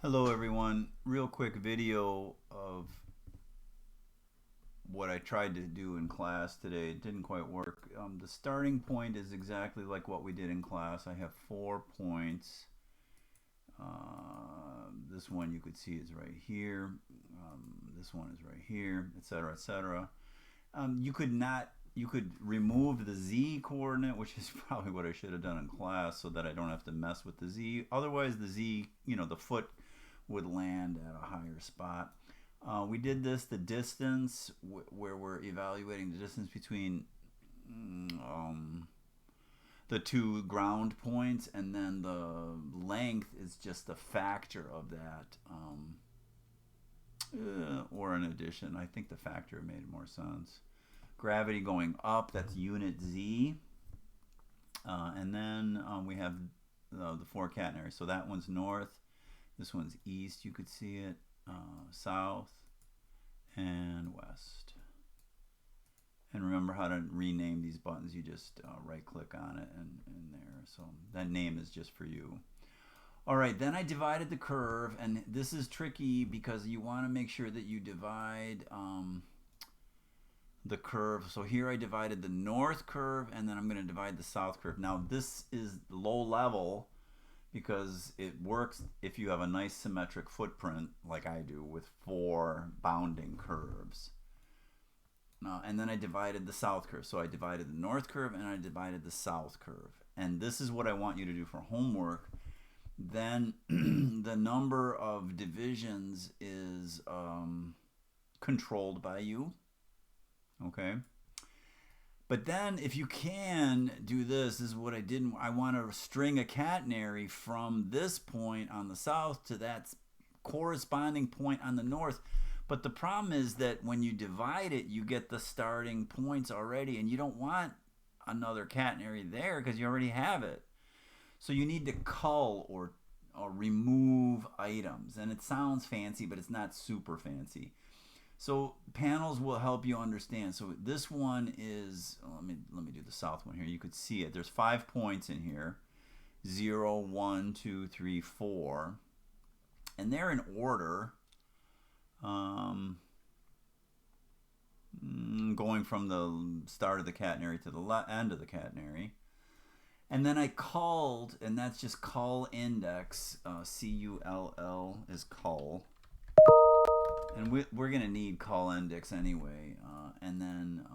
Hello everyone, real quick video of what I tried to do in class today. It didn't quite work. The starting point is exactly like what we did in class. I have 4 points. This one you could see is right here. This one is right here, etc., etc. You could remove the z coordinate, which is probably what I should have done in class, so that I don't have to mess with the z. Otherwise, the z, the foot would land at a higher spot. We did the distance, where we're evaluating the distance between the two ground points, and then the length is just a factor of that, or an addition. I think the factor made more sense. Gravity going up, that's unit z. And then we have the four catenaries. So that one's north, this one's east, you could see it, south, and west. And remember how to rename these buttons. You just right click on it and there. So that name is just for you. All right, then I divided the curve, and this is tricky because you want to make sure that you divide the curve. So here I divided the north curve, and then I'm going to divide the south curve. Now this is low level because it works if you have a nice symmetric footprint like I do with 4 bounding curves. And then I divided the south curve. So I divided the north curve and I divided the south curve. And this is what I want you to do for homework. Then the number of divisions is controlled by you. Okay. But then if you can do this is what I did. I want to string a catenary from this point on the south to that corresponding point on the north. But the problem is that when you divide it, you get the starting points already, and you don't want another catenary there because you already have it. So you need to cull or remove items. And it sounds fancy, but it's not super fancy. So panels will help you understand. So this one is, let me do the south one here. You could see it. There's 5 points in here. 0, 1, 2, 3, 4. And they're in order. Going from the start of the catenary to the end of the catenary. And then I culled, and that's just cull index. C-U-L-L is cull. And we're going to need cull index anyway. And then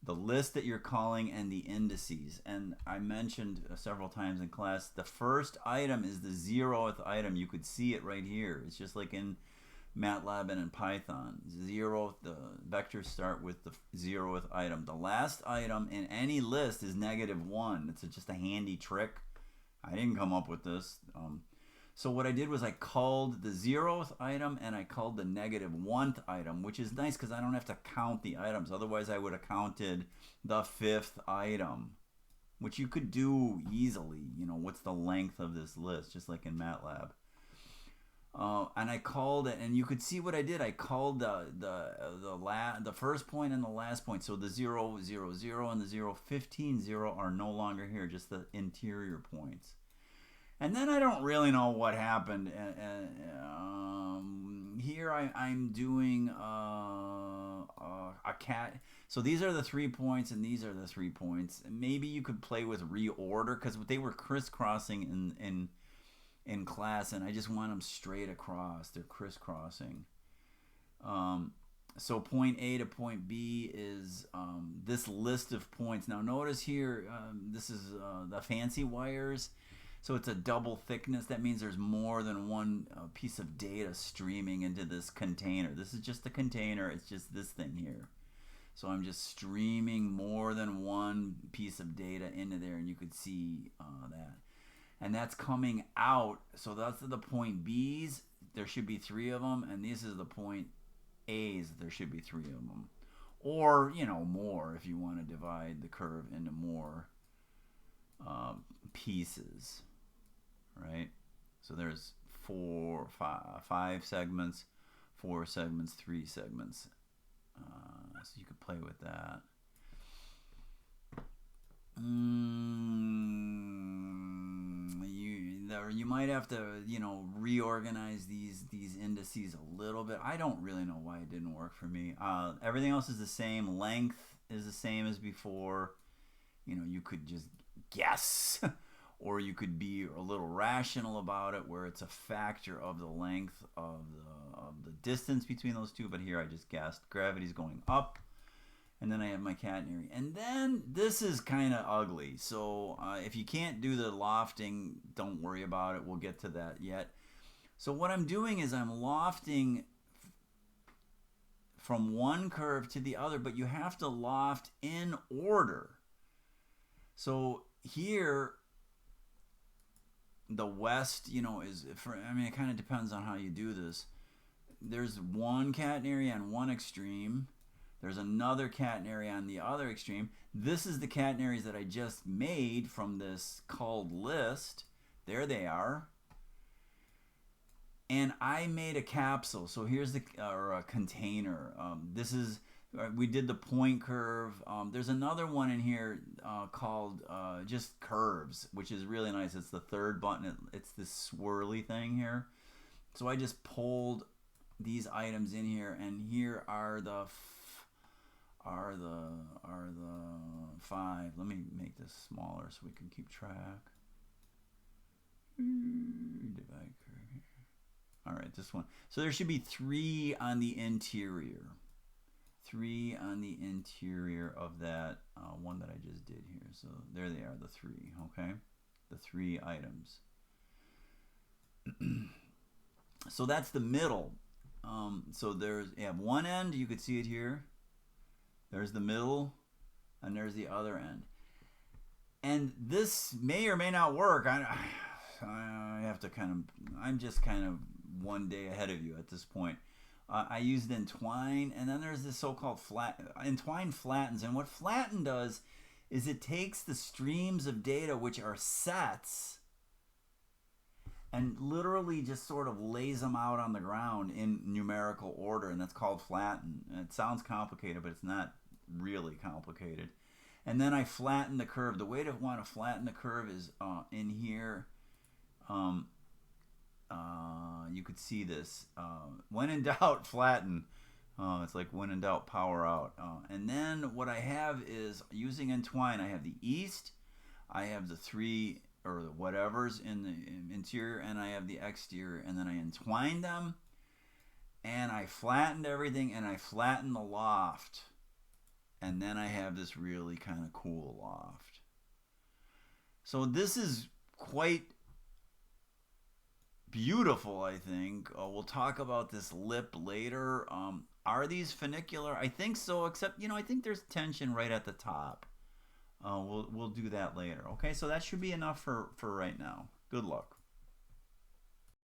the list that you're calling and the indices. And I mentioned several times in class, the first item is the 0th item. You could see it right here. It's just like in MATLAB and in Python. 0th, the vectors start with the 0th item. The last item in any list is -1. It's just a handy trick. I didn't come up with this. So what I did was I culled the 0th item and I culled the -1th item, which is nice because I don't have to count the items. Otherwise, I would have counted the 5th item, which you could do easily. What's the length of this list, just like in MATLAB. And I called it, and you could see what I did. I called the first point and the last point. So the 0, 0, 0 and the 0, 15, 0 are no longer here, just the interior points. And then I don't really know what happened. Here I'm doing a cat. So these are the 3 points, and these are the 3 points. Maybe you could play with reorder because they were crisscrossing in class, and I just want them straight across. They're crisscrossing. So point A to point B is this list of points. Now notice here, this is the fancy wires. So it's a double thickness. That means there's more than one piece of data streaming into this container. This is just a container. It's just this thing here. So I'm just streaming more than one piece of data into there, and you could see that. And that's coming out. So that's the point B's. There should be 3 of them. And this is the point A's. There should be 3 of them. Or, more if you want to divide the curve into more pieces. Right? So there's 5 segments, 4 segments, 3 segments. So you could play with that. you might have to, reorganize these indices a little bit. I don't really know why it didn't work for me. Everything else is the same. Length is the same as before. You could just guess, or you could be a little rational about it, where it's a factor of the length of the distance between those two. But here I just guessed. Gravity's going up. And then I have my catenary. And then this is kind of ugly. So if you can't do the lofting, don't worry about it. We'll get to that yet. So what I'm doing is I'm lofting from one curve to the other, but you have to loft in order. So here, the west, it kind of depends on how you do this. There's one catenary on one extreme. There's another catenary on the other extreme. This is the catenaries that I just made from this culled list. There they are. And I made a capsule. So here's or a container. We did the point curve. There's another one in here called just curves, which is really nice. It's the third button. It's this swirly thing here. So I just pulled these items in here, and here are the 5. Let me make this smaller so we can keep track. Divide curve here. All right, this one. So there should be 3 on the interior. 3 on the interior of that one that I just did here. So there they are, the 3. Okay, the 3 items. So that's the middle. So you have one end. You could see it here. There's the middle, and there's the other end. And this may or may not work. I have to I'm just kind of one day ahead of you at this point. I used Entwine, and then there's this so-called Entwine flattens. And what flatten does is it takes the streams of data, which are sets, and literally just sort of lays them out on the ground in numerical order, and that's called flatten. And it sounds complicated, but it's not really complicated. And then I flatten the curve. The way to want to flatten the curve is in here. You could see this. When in doubt, flatten. It's like when in doubt, power out. And then what I have is, using Entwine, I have the east, I have the 3 or the whatevers in the interior, and I have the exterior, and then I entwined them, and I flattened everything, and I flattened the loft, and then I have this really kind of cool loft. So this is quite beautiful, I think. We'll talk about this lip later. Are these funicular? I think so, except, I think there's tension right at the top. We'll do that later. Okay, so that should be enough for right now. Good luck.